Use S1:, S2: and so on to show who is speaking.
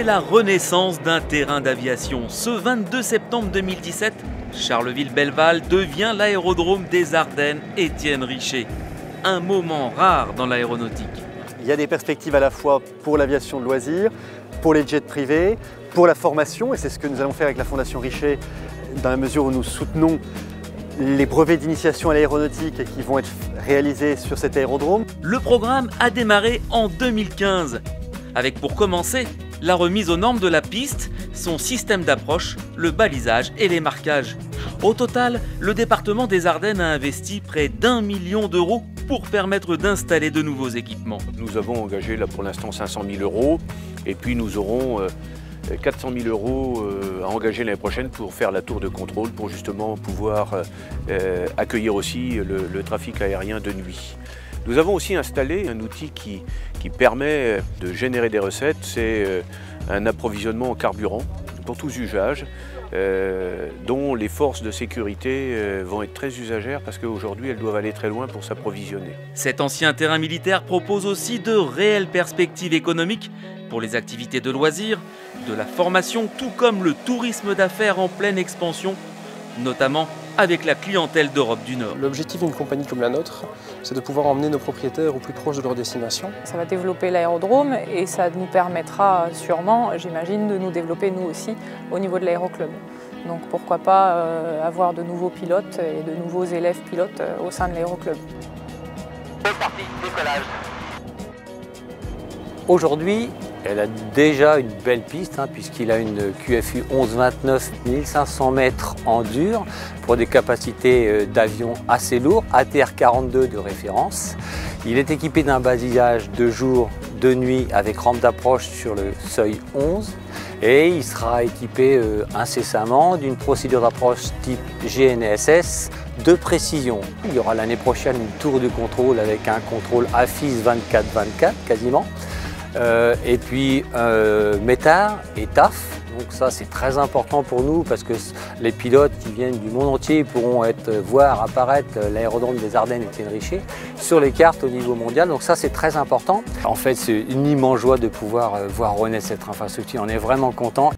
S1: la renaissance d'un terrain d'aviation. Ce 22 septembre 2017, Charleville-Belleval devient l'aérodrome des Ardennes Étienne Richer. Un moment rare dans l'aéronautique.
S2: Il y a des perspectives à la fois pour l'aviation de loisirs, pour les jets privés, pour la formation, et c'est ce que nous allons faire avec la Fondation Richer, dans la mesure où nous soutenons les brevets d'initiation à l'aéronautique qui vont être réalisés sur cet aérodrome.
S1: Le programme a démarré en 2015, avec pour commencer la remise aux normes de la piste, son système d'approche, le balisage et les marquages. Au total, le département des Ardennes a investi près d'1 million d'euros pour permettre d'installer de nouveaux équipements.
S3: Nous avons engagé là pour l'instant 500 000 euros et puis nous aurons 400 000 euros à engager l'année prochaine pour faire la tour de contrôle, pour justement pouvoir accueillir aussi le trafic aérien de nuit. Nous avons aussi installé un outil qui permet de générer des recettes, c'est un approvisionnement en carburant pour tous usages, dont les forces de sécurité vont être très usagères parce qu'aujourd'hui elles doivent aller très loin pour s'approvisionner.
S1: Cet ancien terrain militaire propose aussi de réelles perspectives économiques pour les activités de loisirs, de la formation, tout comme le tourisme d'affaires en pleine expansion, notamment avec la clientèle d'Europe du Nord.
S4: L'objectif d'une compagnie comme la nôtre, c'est de pouvoir emmener nos propriétaires au plus proche de leur destination.
S5: Ça va développer l'aérodrome et ça nous permettra sûrement, j'imagine, de nous développer nous aussi au niveau de l'aéroclub. Donc pourquoi pas avoir de nouveaux pilotes et de nouveaux élèves pilotes au sein de l'aéroclub.
S6: C'est parti, décollage.
S7: Aujourd'hui, elle a déjà une belle piste puisqu'il a une QFU 1129 1500 mètres en dur pour des capacités d'avion assez lourds, ATR 42 de référence. Il est équipé d'un balisage de jour, de nuit avec rampe d'approche sur le seuil 11 et il sera équipé incessamment d'une procédure d'approche type GNSS de précision. Il y aura l'année prochaine une tour de contrôle avec un contrôle AFIS 24/24 quasiment. Et puis METAR et TAF, donc ça c'est très important pour nous parce que les pilotes qui viennent du monde entier pourront voir apparaître l'aérodrome des Ardennes Étienne Richer sur les cartes au niveau mondial, donc ça c'est très important. En fait c'est une immense joie de pouvoir voir renaître cette infrastructure, on est vraiment content.